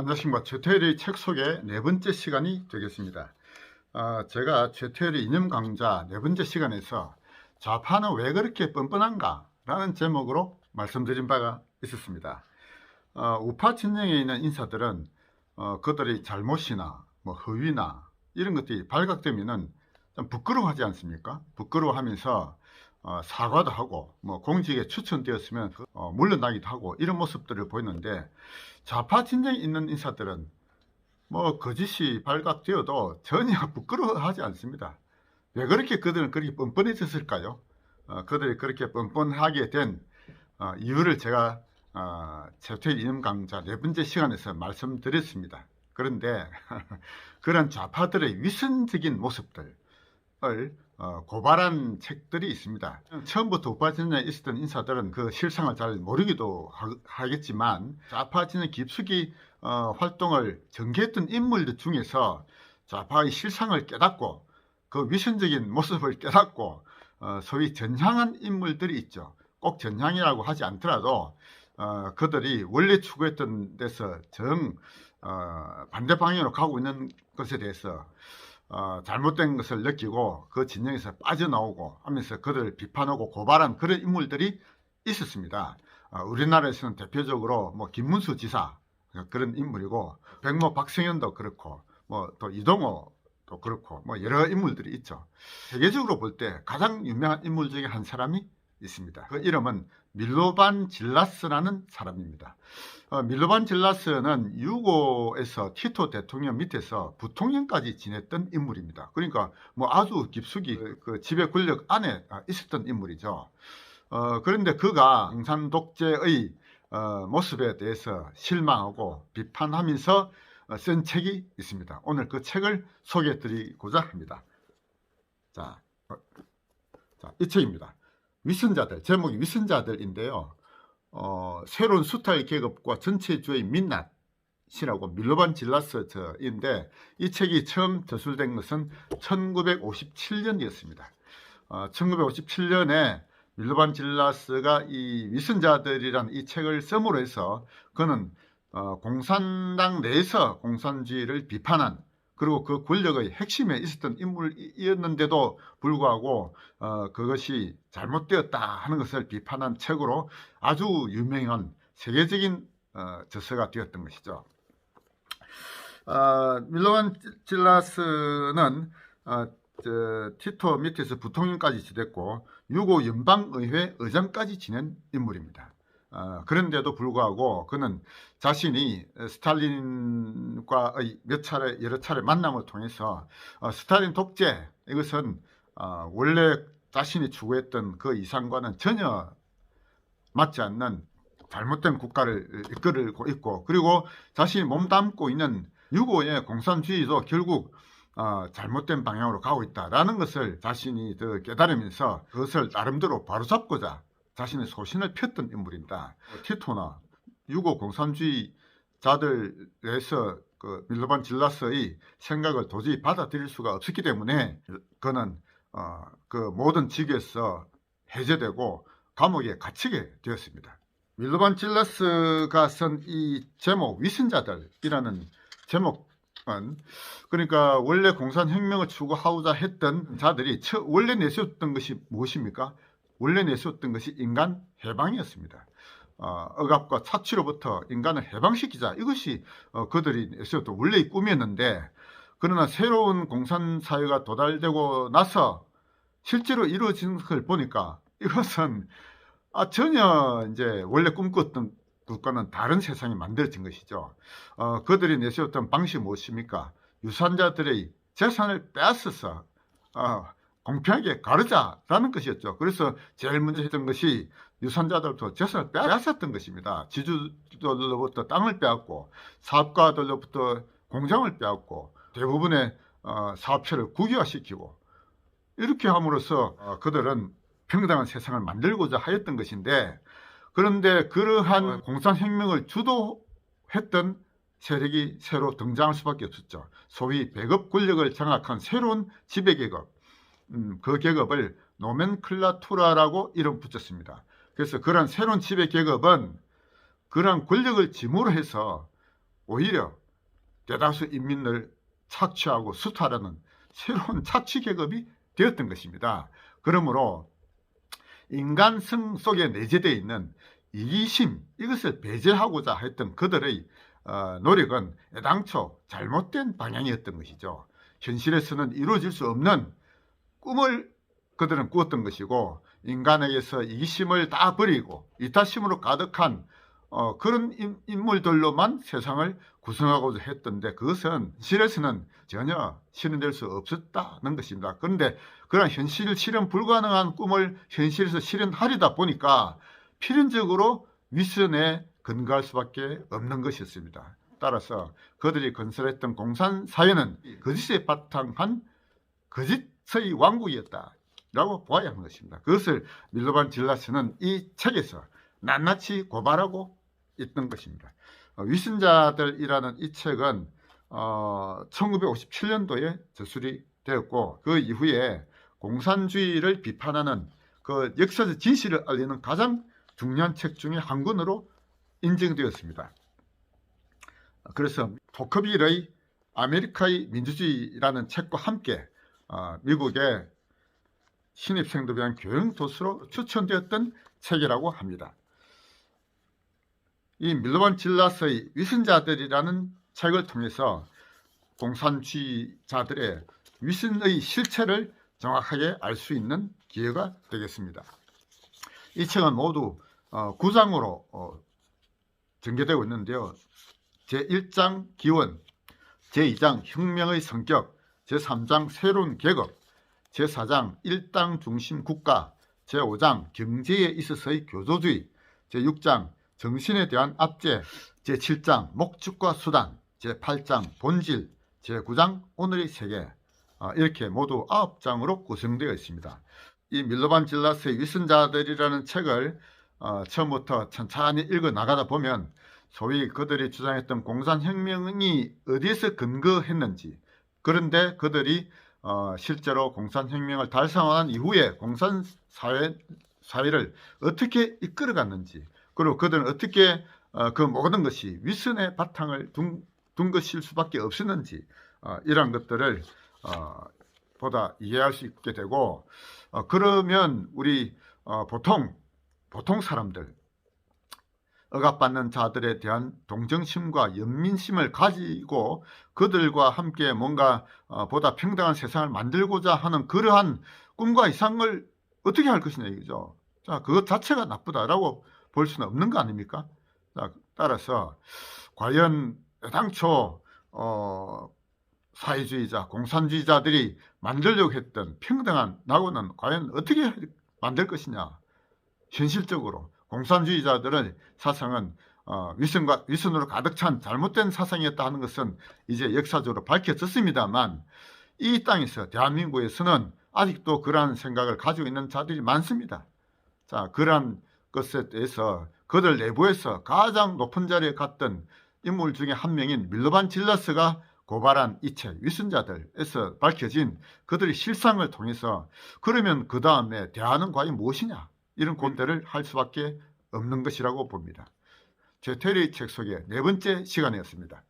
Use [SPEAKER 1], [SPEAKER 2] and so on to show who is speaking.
[SPEAKER 1] 안녕하십니까. 최태일의 책 소개 네 번째 시간이 되겠습니다. 제가 최태일의 이념 강좌 네 번째 시간에서 좌파는 왜 그렇게 뻔뻔한가 라는 제목으로 말씀드린 바가 있었습니다. 우파 진영에 있는 인사들은 그들의 잘못이나 허위나 이런 것들이 발각되면은 좀 부끄러워하지 않습니까? 부끄러워하면서 사과도 하고 공직에 추천되었으면 물러나기도 하고 이런 모습들을 보이는데, 좌파 진영에 있는 인사들은 거짓이 발각되어도 전혀 부끄러워하지 않습니다. 왜 그렇게 그들은 그렇게 뻔뻔해졌을까요? 그들이 그렇게 뻔뻔하게 된 이유를 제가 최태일 이념 강좌 네 번째 시간에서 말씀드렸습니다. 그런데 그런 좌파들의 위선적인 모습들을 고발한 책들이 있습니다. 처음부터 우파 진영에 있었던 인사들은 그 실상을 잘 모르기도 하겠지만, 좌파 진영 깊숙이 활동을 전개했던 인물들 중에서 좌파의 실상을 깨닫고 그 위선적인 모습을 깨닫고 소위 전향한 인물들이 있죠. 꼭 전향이라고 하지 않더라도 그들이 원래 추구했던 데서 반대 방향으로 가고 있는 것에 대해서 잘못된 것을 느끼고 그 진영에서 빠져나오고 하면서 그들을 비판하고 고발한 그런 인물들이 있었습니다. 우리나라에서는 대표적으로 김문수 지사 그런 인물이고, 백모 박성현도 그렇고 또 이동호도 그렇고 여러 인물들이 있죠. 세계적으로 볼 때 가장 유명한 인물 중에 한 사람이 있습니다. 그 이름은 밀로반 질라스라는 사람입니다. 밀로반 질라스는 유고에서 티토 대통령 밑에서 부통령까지 지냈던 인물입니다. 그러니까 아주 깊숙이 그 지배 권력 안에 있었던 인물이죠. 그런데 그가 공산 독재의 모습에 대해서 실망하고 비판하면서 쓴 책이 있습니다. 오늘 그 책을 소개해 드리고자 합니다. 이 책입니다. 위선자들, 제목이 위선자들인데요. 새로운 스타일 계급과 전체주의 민낯이라고 밀로반 질라스인데, 이 책이 처음 저술된 것은 1957년이었습니다. 1957년에 밀로반 질라스가 이 위선자들이라는 이 책을 씀으로 해서 그는 공산당 내에서 공산주의를 비판한, 그리고 그 권력의 핵심에 있었던 인물이었는데도 불구하고 그것이 잘못되었다 하는 것을 비판한 책으로 아주 유명한 세계적인 저서가 되었던 것이죠. 밀로반 질라스는 티토 밑에서 부통령까지 지냈고 유고 연방의회 의장까지 지낸 인물입니다. 그런데도 불구하고 그는 자신이 스탈린과의 여러 차례 만남을 통해서 스탈린 독재, 이것은 원래 자신이 추구했던 그 이상과는 전혀 맞지 않는 잘못된 국가를 이끌고 있고, 그리고 자신이 몸담고 있는 유고의 공산주의도 결국 잘못된 방향으로 가고 있다라는 것을 자신이 깨달으면서 그것을 나름대로 바로잡고자 자신의 소신을 폈던 인물입니다. 티토나 유고 공산주의자들에서 그 밀로반 질라스의 생각을 도저히 받아들일 수가 없었기 때문에 그는 그 모든 직위에서 해제되고 감옥에 갇히게 되었습니다. 밀로반 질라스가 쓴 이 제목 위선자들이라는 제목은, 그러니까 원래 공산혁명을 추구하고자 했던 자들이 원래 내세웠던 것이 무엇입니까? 원래 내세웠던 것이 인간 해방이었습니다. 억압과 착취로부터 인간을 해방시키자, 이것이 그들이 내세웠던 원래의 꿈이었는데, 그러나 새로운 공산사회가 도달되고 나서 실제로 이루어진 것을 보니까 이것은 전혀 이제 원래 꿈꿨던 것과는 다른 세상이 만들어진 것이죠. 그들이 내세웠던 방식이 무엇입니까? 유산자들의 재산을 빼앗아서 공평하게 가르자라는 것이었죠. 그래서 제일 먼저 했던 것이 유산자들부터 재산을 빼앗았던 것입니다. 지주들로부터 땅을 빼앗고 사업가들로부터 공장을 빼앗고 대부분의 사업체를 국유화시키고, 이렇게 함으로써 그들은 평등한 세상을 만들고자 하였던 것인데, 그런데 그러한 공산혁명을 주도했던 세력이 새로 등장할 수밖에 없었죠. 소위 배급 권력을 장악한 새로운 지배계급, 그 계급을 노멘클라투라라고 이름 붙였습니다. 그래서 그런 새로운 지배계급은 그런 권력을 짐으로 해서 오히려 대다수 인민을 착취하고 수탈하는 새로운 착취 계급이 되었던 것입니다. 그러므로 인간성 속에 내재되어 있는 이기심, 이것을 배제하고자 했던 그들의 노력은 애당초 잘못된 방향이었던 것이죠. 현실에서는 이루어질 수 없는 꿈을 그들은 꾸었던 것이고, 인간에게서 이기심을 다 버리고 이타심으로 가득한 그런 인물들로만 세상을 구성하고자 했던데, 그것은 현실에서는 전혀 실현될 수 없었다는 것입니다. 그런데 그런 현실 실현 불가능한 꿈을 현실에서 실현하려다 보니까 필연적으로 위선에 근거할 수밖에 없는 것이었습니다. 따라서 그들이 건설했던 공산사회는 거짓에 바탕한 거짓의 왕국이었다라고 보아야 하는 것입니다. 그것을 밀로반 질라스는 이 책에서 낱낱이 고발하고 있던 것입니다. 위선자들이라는 이 책은 1957년도에 저술이 되었고, 그 이후에 공산주의를 비판하는 그 역사적 진실을 알리는 가장 중요한 책 중에 한 권으로 인정되었습니다. 그래서 토커빌의 아메리카의 민주주의라는 책과 함께 미국의 신입생들을 위한 교양도서로 추천되었던 책이라고 합니다. 이 밀로반 질라스의 위선자들이라는 책을 통해서 공산주의자들의 위선의 실체를 정확하게 알 수 있는 기회가 되겠습니다. 이 책은 모두 9장으로 전개되고 있는데요. 제1장 기원, 제2장 혁명의 성격, 제3장 새로운 계급, 제4장 일당 중심 국가, 제5장 경제에 있어서의 교조주의, 제6장 정신에 대한 압제, 제7장 목적과 수단, 제8장 본질, 제9장 오늘의 세계, 이렇게 모두 9장으로 구성되어 있습니다. 이 밀로반 질라스의 위선자들이라는 책을 처음부터 천천히 읽어 나가다 보면 소위 그들이 주장했던 공산혁명이 어디에서 근거했는지, 그런데 그들이 실제로 공산혁명을 달성한 이후에 공산사회를 어떻게 이끌어갔는지, 그리고 그들은 어떻게 그 모든 것이 위선의 바탕을 둔 것일 수밖에 없었는지, 이런 것들을 보다 이해할 수 있게 되고, 그러면 우리 보통 사람들, 억압받는 자들에 대한 동정심과 연민심을 가지고 그들과 함께 뭔가 보다 평등한 세상을 만들고자 하는 그러한 꿈과 이상을 어떻게 할 것이냐 이거죠. 자, 그것 자체가 나쁘다라고 볼 수는 없는 거 아닙니까? 자, 따라서 과연 애당초 사회주의자, 공산주의자들이 만들려고 했던 평등한 낙원은 과연 어떻게 만들 것이냐. 현실적으로 공산주의자들의 사상은 위선으로 가득 찬 잘못된 사상이었다 하는 것은 이제 역사적으로 밝혀졌습니다만, 이 땅에서 대한민국에서는 아직도 그러한 생각을 가지고 있는 자들이 많습니다. 자, 그러한 것에 대해서 그들 내부에서 가장 높은 자리에 갔던 인물 중에 한 명인 밀로반 질라스가 고발한 이 책 위선자들에서 밝혀진 그들의 실상을 통해서, 그러면 그 다음에 대안은 과연 무엇이냐, 이런 고민들을 할 수밖에 없는 것이라고 봅니다. 최태리의 책 소개 4번째 시간이었습니다.